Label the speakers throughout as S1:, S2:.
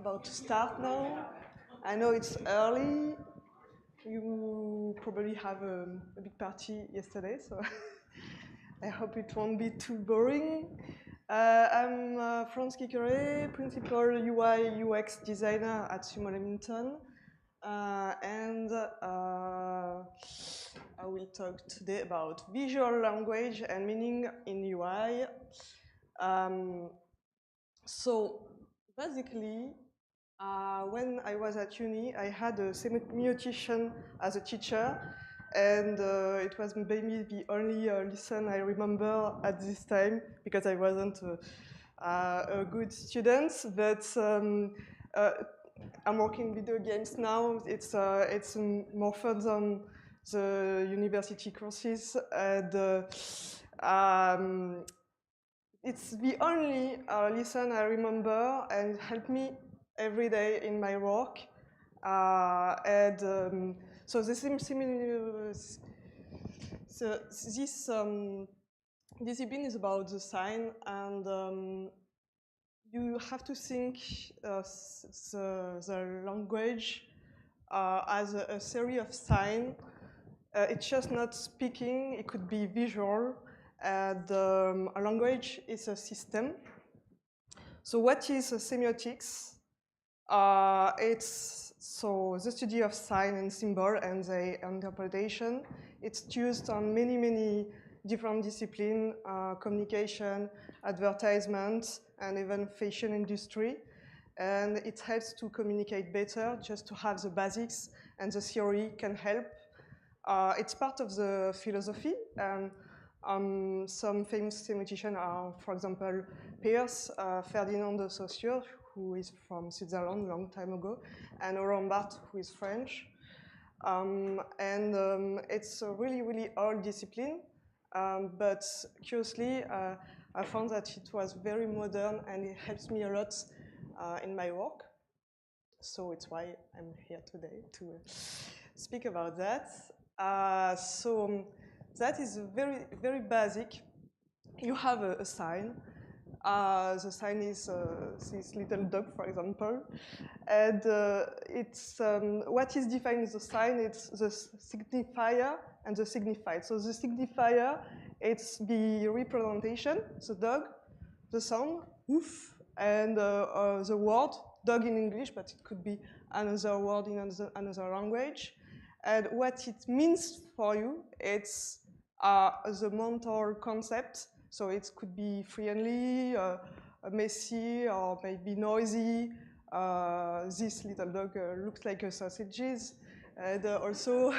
S1: about to start now. I know it's early. You probably have a big party yesterday, so I hope it won't be too boring. I'm Franz Kikere, Principal UI UX Designer at Sumo Leamington. And I will talk today about visual language and meaning in UI. So basically, when I was at uni, I had a semiotician as a teacher, and it was maybe the only lesson I remember at this time because I wasn't a good student. But I'm working video games now. It's more fun than the university courses, and it's the only lesson I remember and helped me every day in my work. So this discipline is about the sign, and you have to think the language as a series of signs. It's just not speaking, it could be visual. And a language is a system. So what is semiotics? It's the study of sign and symbol and the interpretation. It's used on many different disciplines, communication, advertisement, and even fashion industry. And it helps to communicate better, just to have the basics, and the theory can help. It's part of the philosophy. Some famous semioticians are, for example, Peirce, Ferdinand de Saussure, who is from Switzerland a long time ago, and Roland Barthes, who is French. It's a really old discipline, but curiously, I found that it was very modern and it helps me a lot in my work. So it's why I'm here today to speak about that. That is very basic. You have a sign. The sign is this little dog, for example. And what is defined as the sign, it's the signifier and the signified. So the signifier, it's the representation, the dog, the sound, woof, and the word, dog in English, but it could be another word in another language. And what it means for you, it's the mental concept. So it could be friendly, messy, or maybe noisy. This little dog looks like a sausages. And also,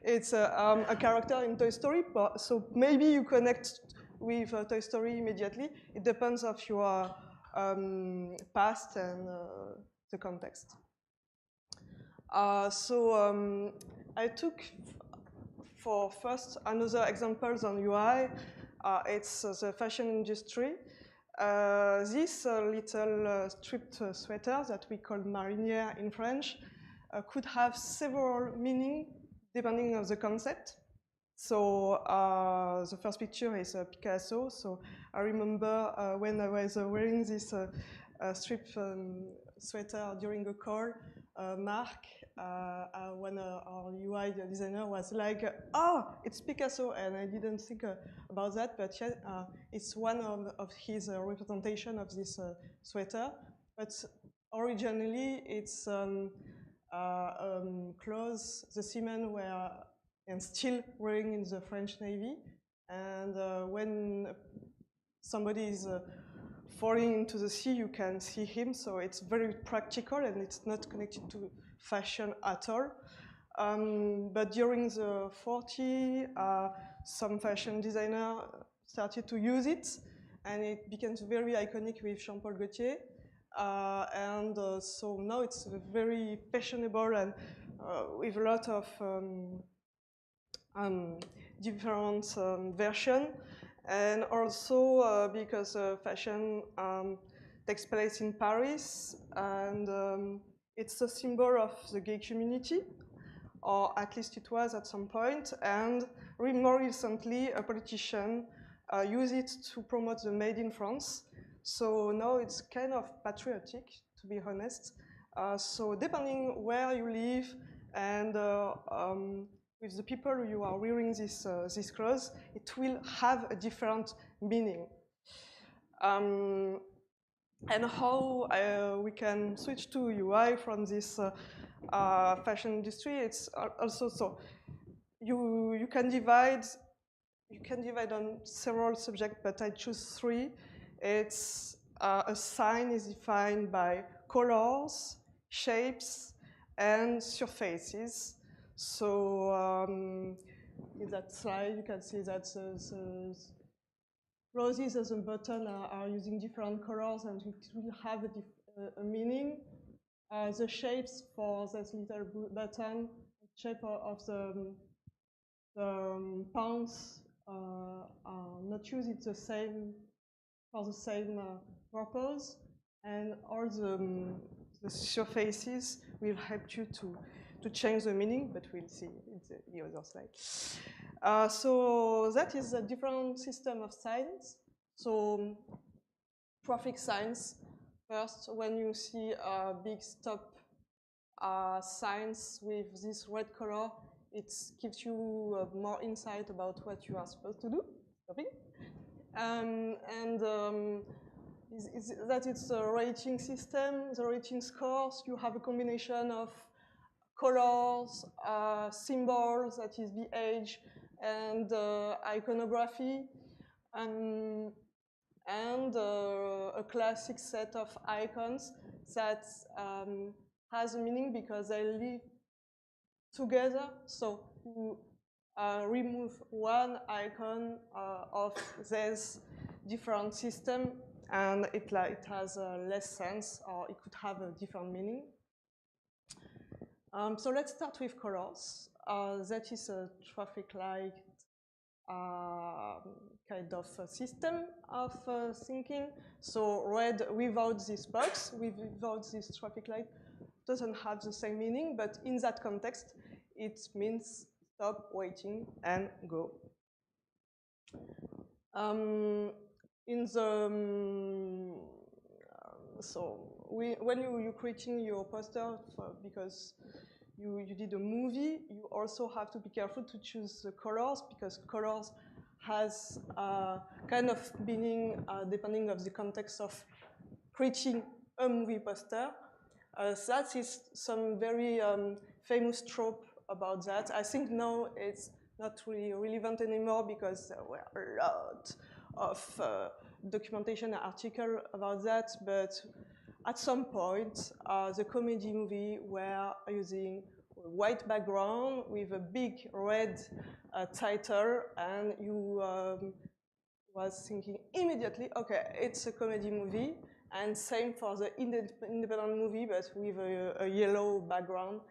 S1: it's a character in Toy Story. So maybe you connect with Toy Story immediately. It depends of your past and the context. I took for first another examples on UI. It's the fashion industry. This little striped sweater that we call marinière in French could have several meanings depending on the concept. So the first picture is Picasso. So I remember when I was wearing this striped sweater during a call, Mark, when our UI designer was like, oh, it's Picasso, and I didn't think about that, but yeah, it's one of his representation of this sweater. But originally, it's clothes the seamen were and still wearing in the French Navy, and when somebody is falling into the sea, you can see him, so it's very practical and it's not connected to fashion at all. But during the 40s, some fashion designer started to use it, and it became very iconic with Jean-Paul Gaultier. So now it's very fashionable and with a lot of different versions. And also because fashion takes place in Paris, and it's a symbol of the gay community, or at least it was at some point. And more recently, a politician used it to promote the Made in France. So now it's kind of patriotic to be honest. So depending where you live and with the people you are wearing this clothes, it will have a different meaning. And how we can switch to UI from this fashion industry, it's also so you can divide on several subjects, but I choose three. It's a sign is defined by colors, shapes, and surfaces. So in that slide, you can see that the roses as a button are using different colors, and it will have a meaning. The shapes for this little button, shape of the pants are not used the same for the same purpose, and all the surfaces will help you to change the meaning, but we'll see in the other slide. So that is a different system of signs. So traffic signs, first, when you see a big stop signs with this red color, it gives you more insight about what you are supposed to do, stopping. That it's a rating system, the rating scores, you have a combination of colors, symbols, that is the age, and iconography, and a classic set of icons that has a meaning because they live together. So you remove one icon of this different system, and it has less sense, or it could have a different meaning. So let's start with colors. That is a traffic light kind of system of thinking. So red without this box, without this traffic light, doesn't have the same meaning, but in that context, it means stop, waiting, and go. When you're creating your poster, because you did a movie, you also have to be careful to choose the colors, because colors has kind of meaning depending of the context of creating a movie poster. That is some very famous trope about that. I think now it's not really relevant anymore because there were a lot of documentation article about that, but at some point, the comedy movie were using a white background with a big red title, and you was thinking immediately, okay, it's a comedy movie. And same for the independent movie, but with a yellow background.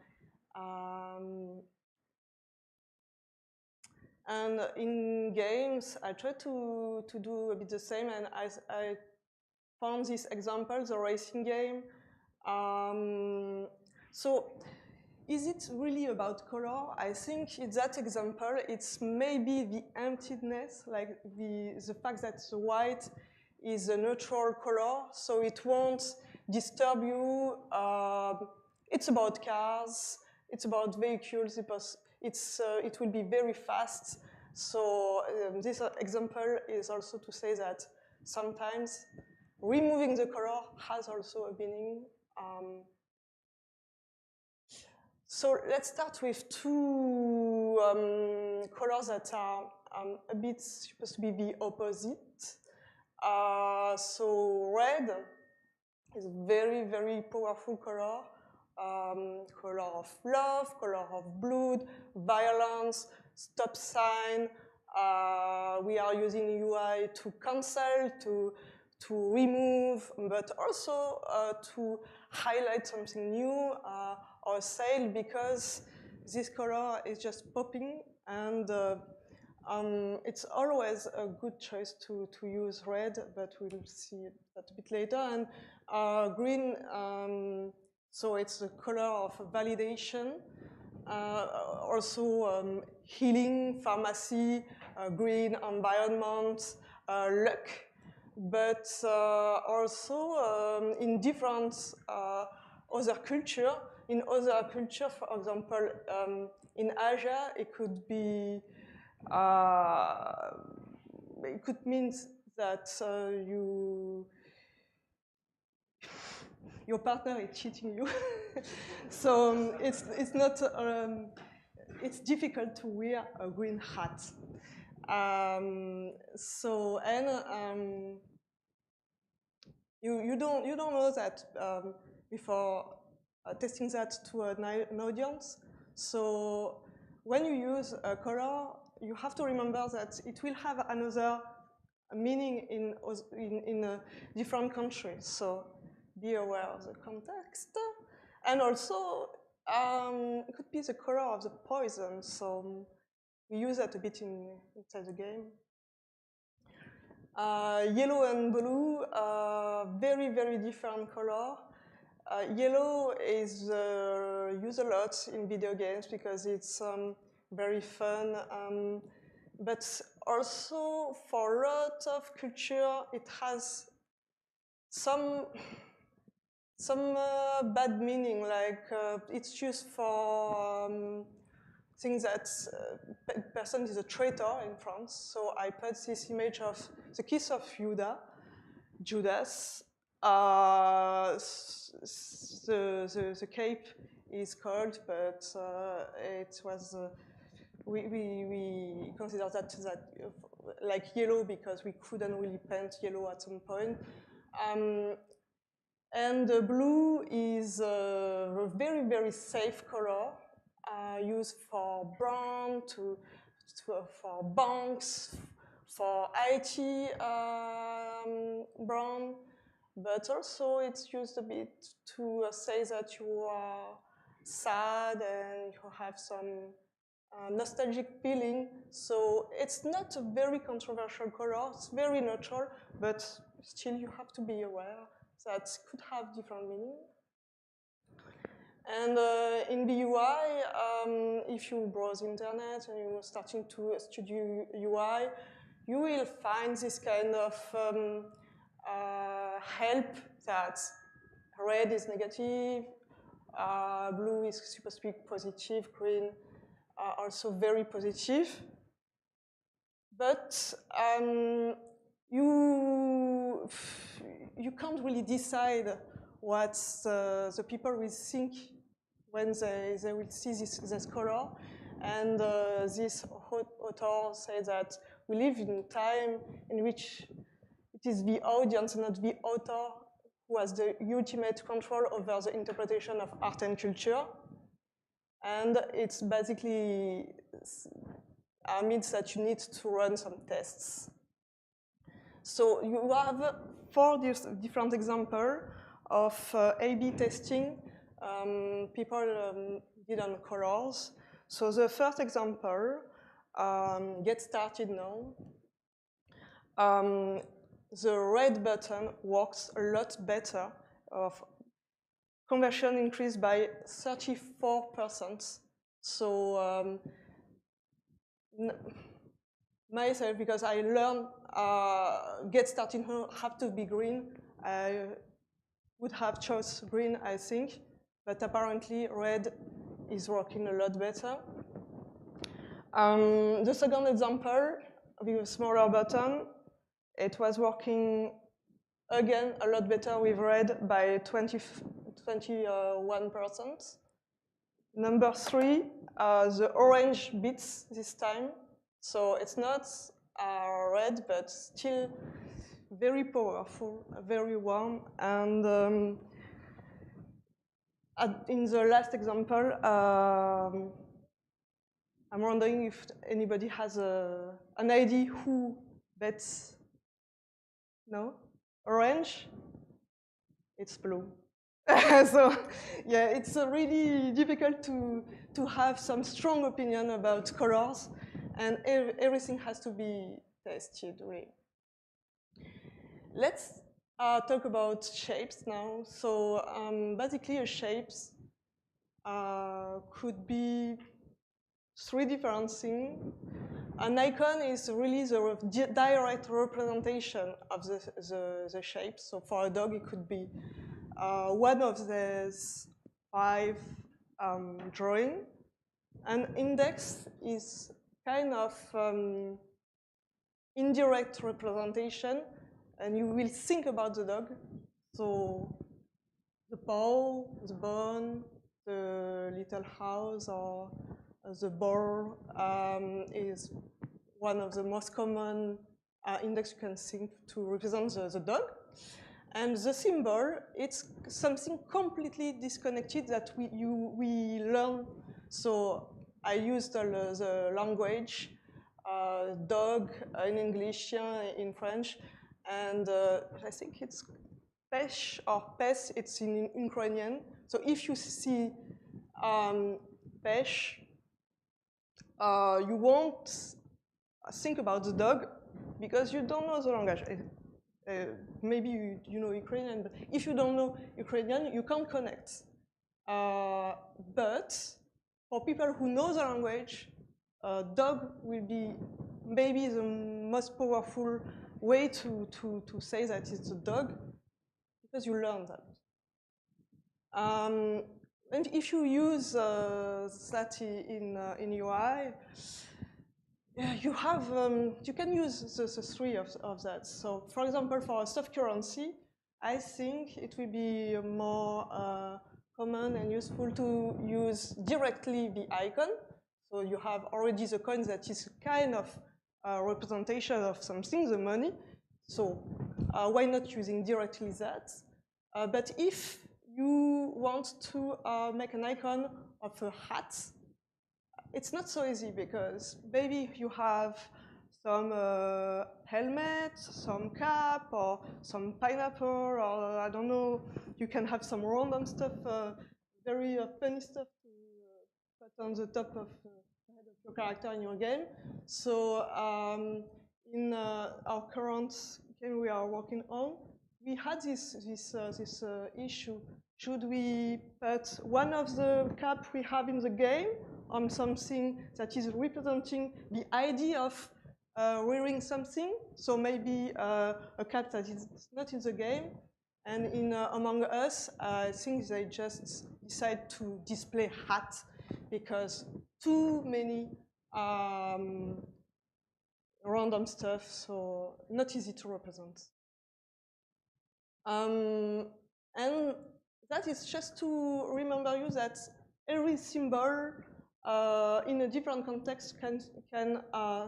S1: And in games, I try to do a bit the same, and I found this example, the racing game. So is it really about color? I think in that example, it's maybe the emptiness, like the fact that the white is a neutral color, so it won't disturb you. It's about cars, it's about vehicles, it will be very fast. So this example is also to say that sometimes removing the color has also a meaning. So let's start with two colors that are a bit supposed to be the opposite. So red is a very, very powerful color. Color of love, color of blood, violence, stop sign. We are using UI to cancel, to remove, but also to highlight something new or sale, because this color is just popping, and it's always a good choice to use red, but we'll see that a bit later. And green, so it's the color of validation, also healing, pharmacy, green, environment, luck. but also in different other culture. In other culture, for example, in Asia, it could be it could mean that your partner is cheating you. So it's not it's difficult to wear a green hat. You don't know that before testing that to an audience. So when you use a color, you have to remember that it will have another meaning in a different countries. So be aware of the context, and also it could be the color of the poison. So we use that a bit inside the game. Yellow and blue, very, very different color. Yellow is used a lot in video games because it's very fun, but also for a lot of culture, it has some bad meaning, like it's used for things that person is a traitor in France. So I put this image of the kiss of Judas. The cape is cold, but it was we consider that like yellow because we couldn't really paint yellow at some point. And blue is a very, very safe color used for brand, for banks, for IT brand, but also it's used a bit to say that you are sad and you have some nostalgic feeling. So it's not a very controversial color, it's very neutral, but still you have to be aware that could have different meaning. And in BUI, if you browse internet and you're starting to study UI, you will find this kind of help that red is negative, blue is supposed to be positive, green also very positive. But you can't really decide what the people will think when they will see this color. And this author says that we live in a time in which it is the audience, not the author, who has the ultimate control over the interpretation of art and culture. And it's basically means that you need to run some tests. So you have 4 different examples of A/B testing people did on colors. So the first example, get started now. The red button works a lot better. Conversion increased by 34%. So myself, because I learned get started have to be green, I would have chose green, I think, but apparently red is working a lot better. The second example, with a smaller button, it was working again a lot better with red by 21%. Number 3, the orange beats this time. So it's not red, but still very powerful, very warm. And in the last example, I'm wondering if anybody has an idea who bets. No? Orange? It's blue. So yeah, it's really difficult to have some strong opinion about colors, and everything has to be tested, really. Let's talk about shapes now. So basically, a shapes could be three different things. An icon is really the direct representation of the shape. So for a dog, it could be one of these 5 drawing. An index is kind of indirect representation, and you will think about the dog. So the paw, the bone, the little house, or the ball is one of the most common index you can think to represent the dog. And the symbol, it's something completely disconnected that we learn. So I used the language, dog in English, in French, and I think it's pêche or pes, it's in Ukrainian. So if you see pêche, you won't think about the dog because you don't know the language. Maybe you know Ukrainian, but if you don't know Ukrainian, you can't connect. But for people who know the language, dog will be maybe the most powerful way to say that it's a dog, because you learn that. And if you use that in UI, you have you can use the 3 of that. So, for example, for a soft currency, I think it will be more common and useful to use directly the icon. So you have already the coin that is kind of a representation of something, the money. So why not using directly that? But if you want to make an icon of a hat, it's not so easy because maybe you have some helmet, some cap, or some pineapple, or I don't know, you can have some random stuff, very funny stuff to put on the top of the head of your character in your game. So in our current game we are working on, we had this issue. Should we put one of the cap we have in the game on something that is representing the idea of wearing something? So maybe a cap that is not in the game. And in Among Us, I think they just decide to display hat because too many random stuff, so not easy to represent. And that is just to remember you that every symbol in a different context can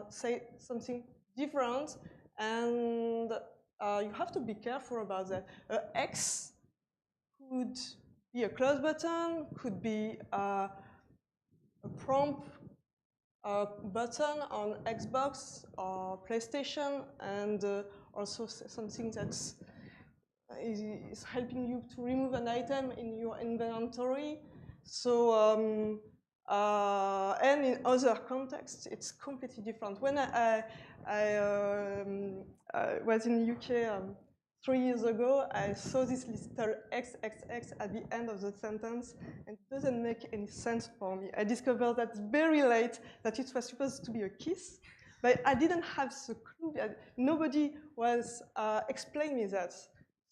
S1: say something different, and you have to be careful about that. X could be a close button, could be a prompt button on Xbox or PlayStation, and also something that's is helping you to remove an item in your inventory. So, and in other contexts, it's completely different. When I was in the UK 3 years ago, I saw this little XXX at the end of the sentence, and it doesn't make any sense for me. I discovered that very late that it was supposed to be a kiss, but I didn't have the clue. Nobody was explaining me that.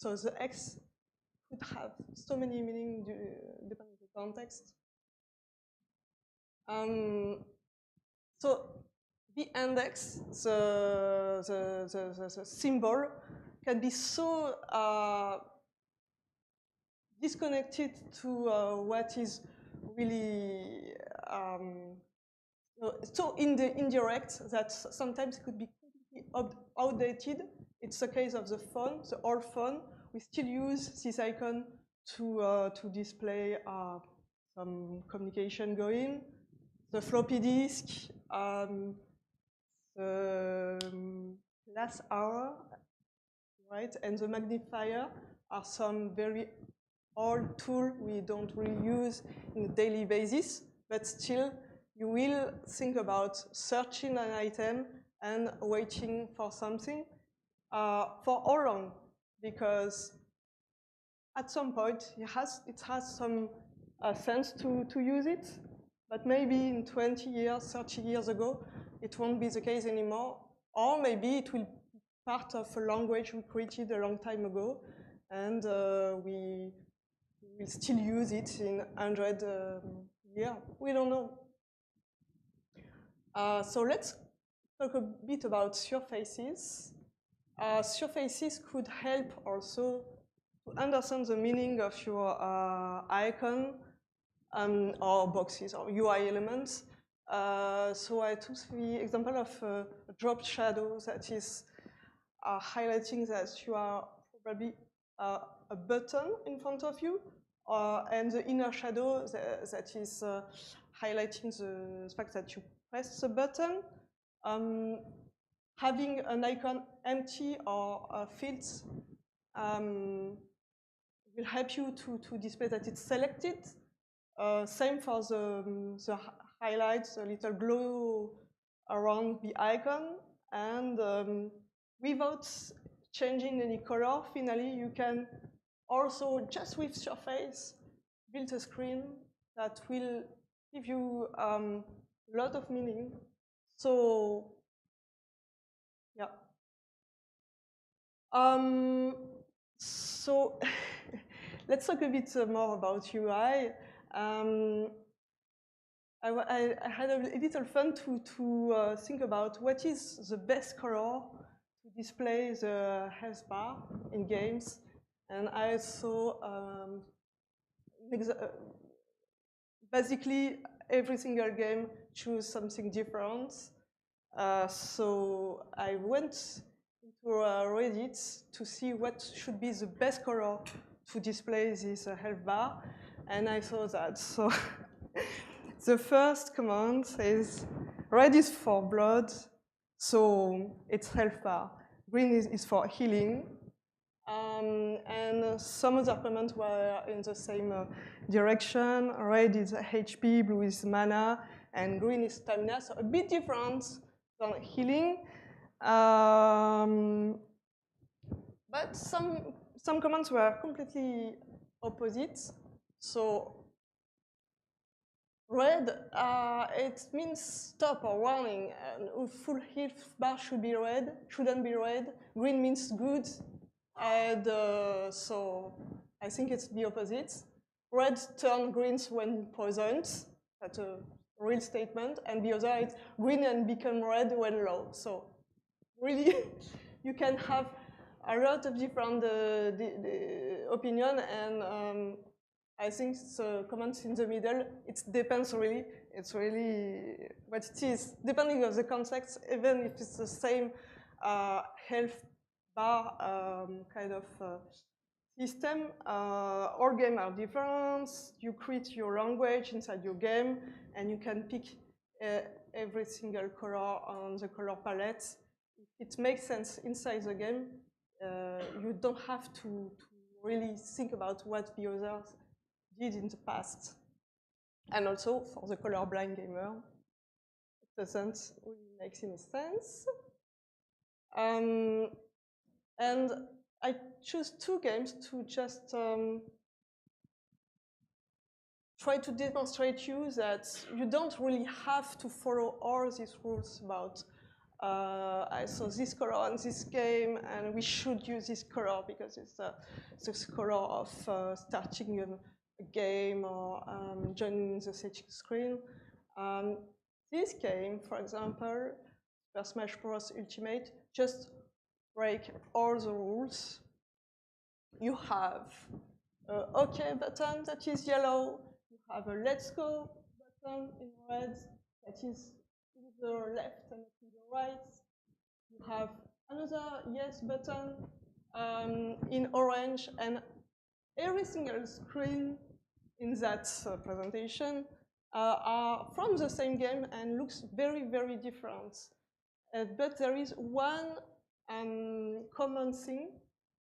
S1: So the X could have so many meanings depending on the context. So the index, the symbol, can be so disconnected to what is really so indirect that sometimes it could be completely outdated. It's the case of the phone, the old phone. We still use this icon to display some communication going. The floppy disk, the last hour, right, and the magnifier are some very old tool we don't really use on a daily basis, but still you will think about searching an item and waiting for something. For how long? Because at some point it has some sense to use it. But maybe in 20 years, 30 years ago, it won't be the case anymore. Or maybe it will be part of a language we created a long time ago, and we will still use it in 100 years. We don't know. So let's talk a bit about surfaces. Surfaces could help also to understand the meaning of your icon or boxes or UI elements. So I took the example of a dropped shadow that is highlighting that you are probably a button in front of you, and the inner shadow that is highlighting the fact that you press the button. Having an icon empty or fields will help you to display that it's selected. Same for the highlights, a little glow around the icon, and without changing any color, finally you can also, just with surface, build a screen that will give you a lot of meaning. So, yeah. So let's talk a bit more about UI. I had a little fun to think about what is the best color to display the health bar in games, and I saw basically every single game choose something different. So I went into Reddit to see what should be the best color to display this health bar, and I saw that. So the first command says red is for blood, so it's health bar. Green is for healing. And some other comments were in the same direction. Red is HP, blue is mana, and green is stamina, so a bit different than healing. But some comments were completely opposite. So red, it means stop or warning. And full health bar should be red, shouldn't be red. Green means good. And so I think it's the opposite. Red turn greens when poisoned. That's a real statement. And the other is green and become red when low. So really, you can have a lot of different opinion, and I think the comments in the middle, it depends really. It's really what it is, depending on the context, even if it's the same health bar kind of system. All games are different. You create your language inside your game, and you can pick every single color on the color palette. If it makes sense inside the game, you don't have to really think about what the others did in the past. And also, for the colorblind gamer, it doesn't really make any sense. And I choose two games to just try to demonstrate you that you don't really have to follow all these rules about I saw this color on this game, and we should use this color because it's the color of starting a game or joining the setting screen. This game, for example, Super Smash Bros. Ultimate, just break all the rules. You have an OK button that is yellow. You have a Let's Go button in red that is to the left and to the right. You have another Yes button in orange, and every single screen in that presentation are from the same game and looks very, very different. But there is one common thing.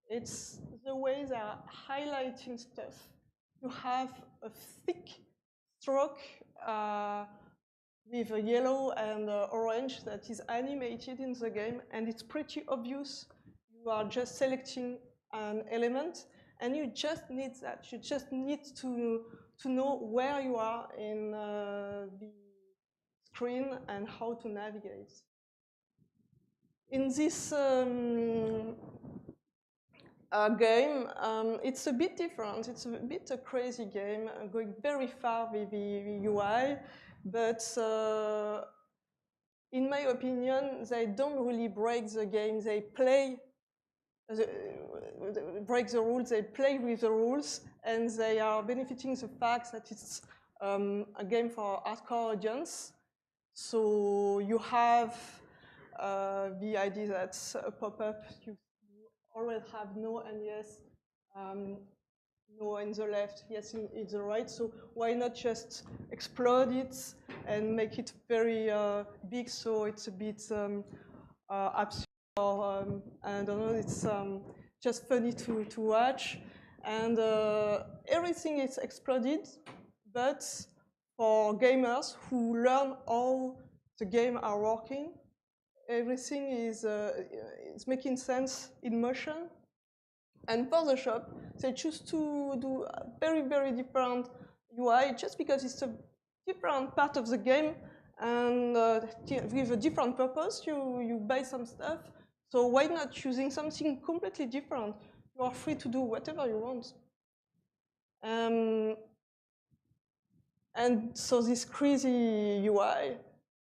S1: It's the way they are highlighting stuff. You have a thick stroke with a yellow and orange that is animated in the game, and it's pretty obvious you are just selecting an element, and you just need that. You just need to know where you are in the screen and how to navigate. In this game, it's a bit different. It's a bit a crazy game, going very far with the UI, but in my opinion, they don't really break the game. They play, break the rules, they play with the rules, and they are benefiting the fact that it's a game for hardcore audience. So you have the idea that a pop-up, you always have no and yes, no in the left, yes in the right. So why not just explode it and make it very big so it's a bit absurd or I don't know, it's just funny to watch. And everything is exploded, but for gamers who learn how the game are working, everything is making sense in motion. And for the shop, they choose to do a very, very different UI just because it's a different part of the game and with a different purpose. You buy some stuff. So why not choosing something completely different? You are free to do whatever you want. And so this crazy UI,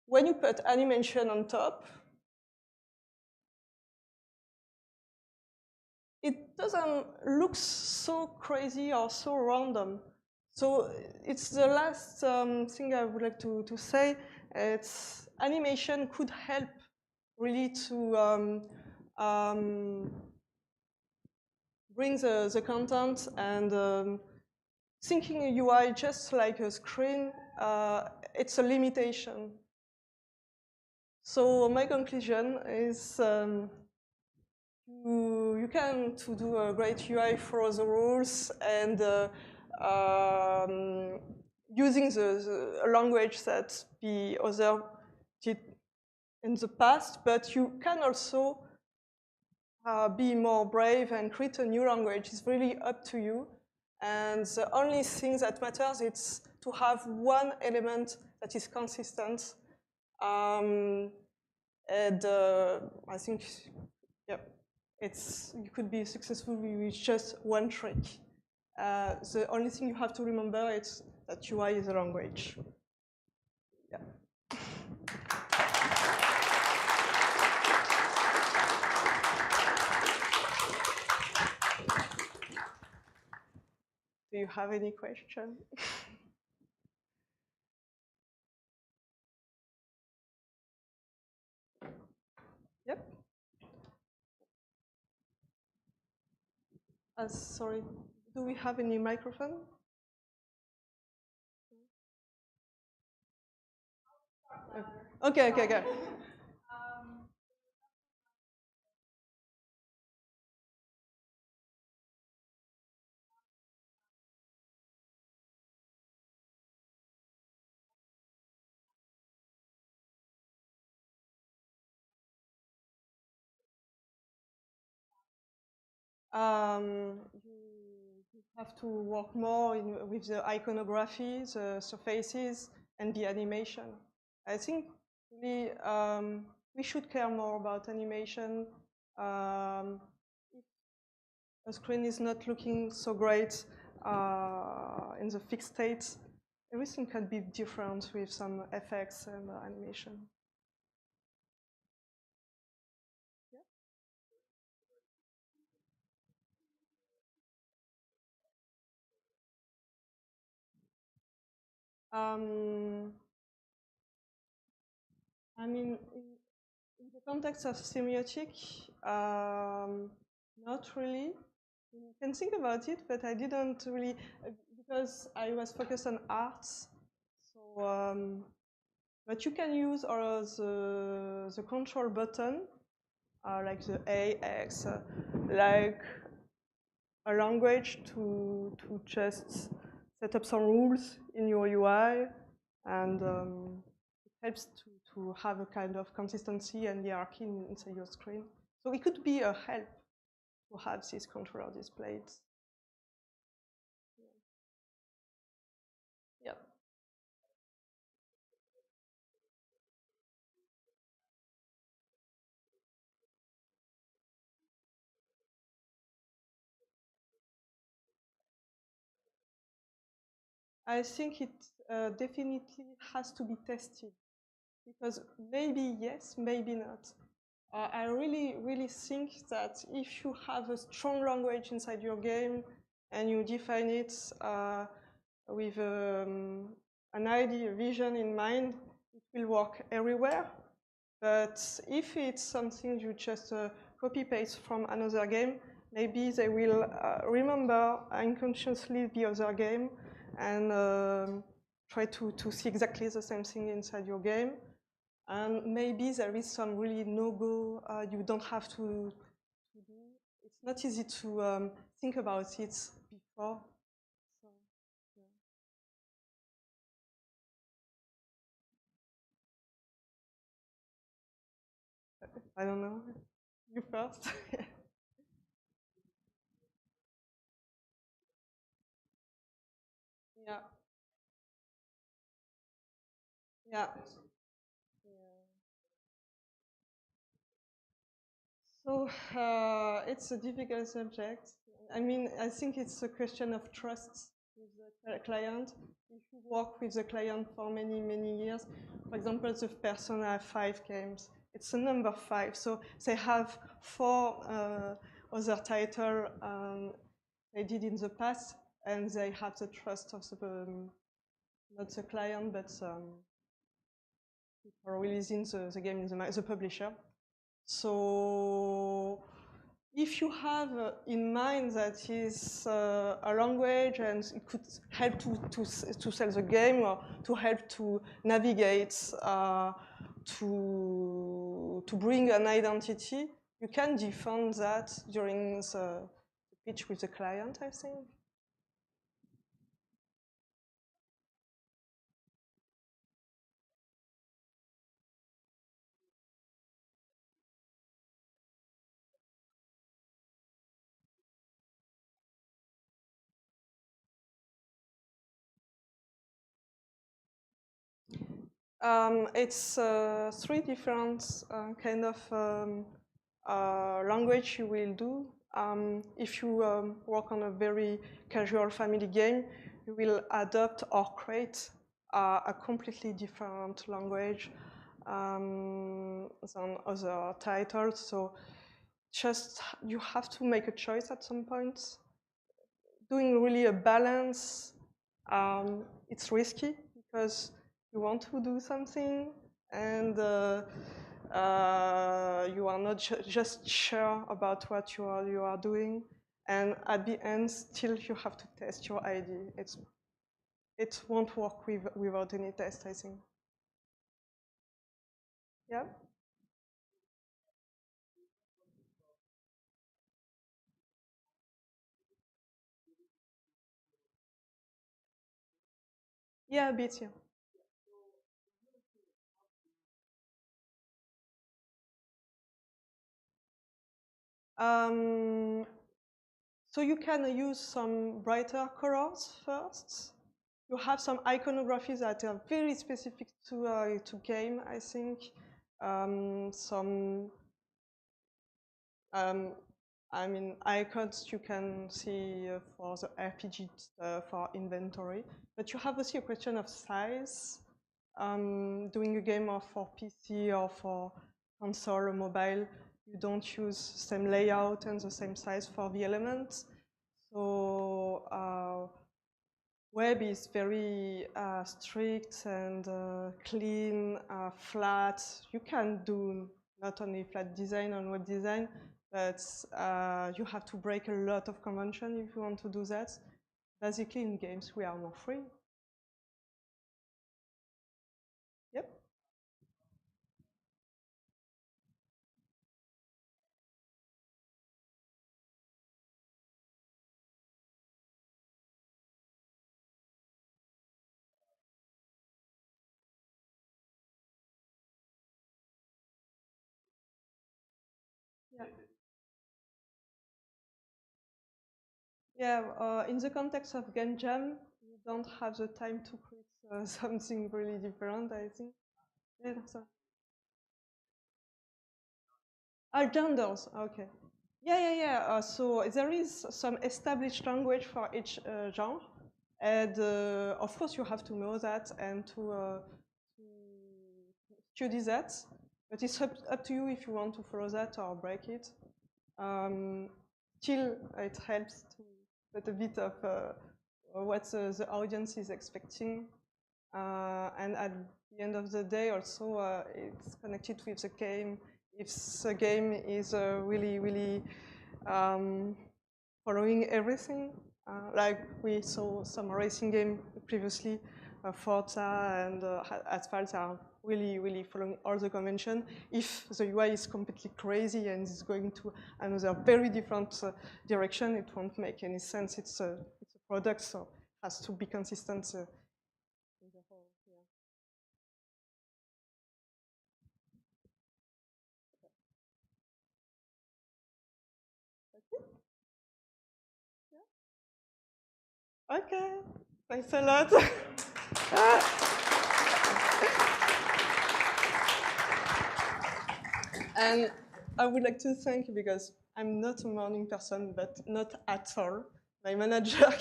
S1: when you put animation on top, it doesn't look so crazy or so random. So it's the last thing I would like to say. It's animation could help really to bring the content and thinking a UI just like a screen, it's a limitation. So my conclusion is you can do a great UI for the rules and using the language that the other did in the past, but you can also be more brave and create a new language. It's really up to you. And the only thing that matters is to have one element that is consistent. And I think, yeah, you could be successful with just one trick. The only thing you have to remember is that UI is a language. Yeah. Do you have any question? Yep. Sorry, do we have any microphone? Okay, okay, okay. You have to work more with the iconography, the surfaces, and the animation. I think really we should care more about animation. If a screen is not looking so great in the fixed state, everything can be different with some effects and animation. I mean, in the context of semiotic, not really. I can think about it, but I didn't really, because I was focused on arts. So, but you can use the control button, like the A, X, like a language to just set up some rules in your UI, and it helps to have a kind of consistency and hierarchy inside your screen. So it could be a help to have this controller displayed. I think it definitely has to be tested, because maybe yes, maybe not. I really, really think that if you have a strong language inside your game and you define it with an idea, a vision in mind, it will work everywhere. But if it's something you just copy paste from another game, maybe they will remember unconsciously the other game and try to see exactly the same thing inside your game. And maybe there is some really no-go you don't have to do. It's not easy to think about it before. So, yeah. I don't know. You first. Yeah. Yeah. So it's a difficult subject. I mean, I think it's a question of trust with the client. If you work with the client for many, many years, for example, the Persona 5 games, it's a number 5. So they have 4 other titles they did in the past, and they have the trust of the, not the client, but people releasing the game in the publisher. So if you have in mind that is a language and it could help to sell the game or to help to navigate, to bring an identity, you can defend that during the pitch with the client, I think. It's 3 different kind of language you will do. If you work on a very casual family game, you will adopt or create a completely different language than other titles. So just you have to make a choice at some point. Doing really a balance, it's risky because you want to do something and you are not just sure about what you are doing, and at the end still you have to test your idea. It won't work without any test, I think. Yeah. Yeah, a bit. Yeah. um, so you can use some brighter colors first. You have some iconographies that are very specific to game, I think. Some, I mean, icons you can see for the RPG for inventory. But you have also a question of size. Doing a game for PC or for console or mobile, you don't use the same layout and the same size for the elements. So web is very strict and clean, flat. You can do not only flat design on web design, but you have to break a lot of convention if you want to do that. Basically, in games, we are more free. Yep. Yeah. Yeah. In the context of game jam, you don't have the time to create something really different, I think. Yeah, so. Genders. Okay. Yeah. So there is some established language for each genre, And of course, you have to know that and to study that. But it's up to you if you want to follow that or break it. Still, it helps to get a bit of what the audience is expecting. And at the end of the day, also, it's connected with the game. If the game is really, really following everything, like we saw some racing game previously, Forza and Asphalt are really, really following all the convention. If the UI is completely crazy and is going to another very different direction, it won't make any sense. It's a product, so it has to be consistent in the whole. Yeah. Okay, thanks a lot. And I would like to thank you because I'm not a morning person, but not at all. My manager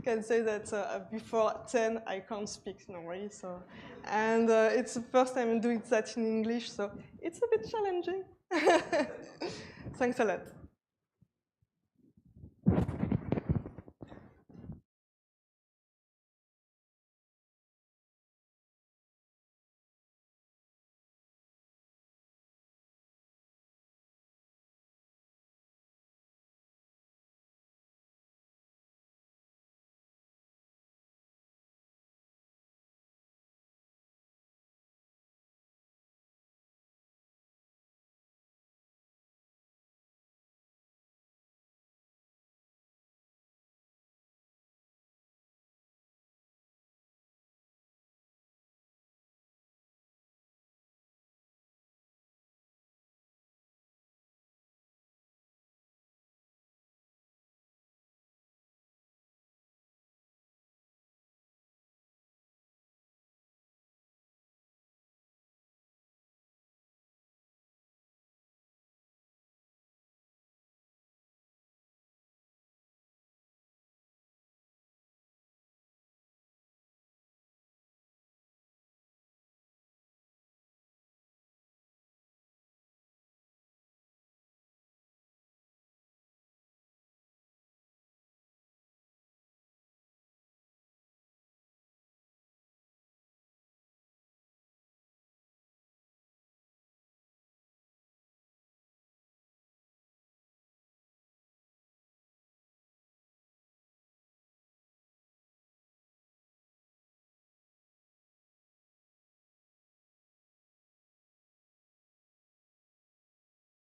S1: can say that before 10 I can't speak normally. So, and it's the first time I'm doing that in English, so it's a bit challenging. Thanks a lot.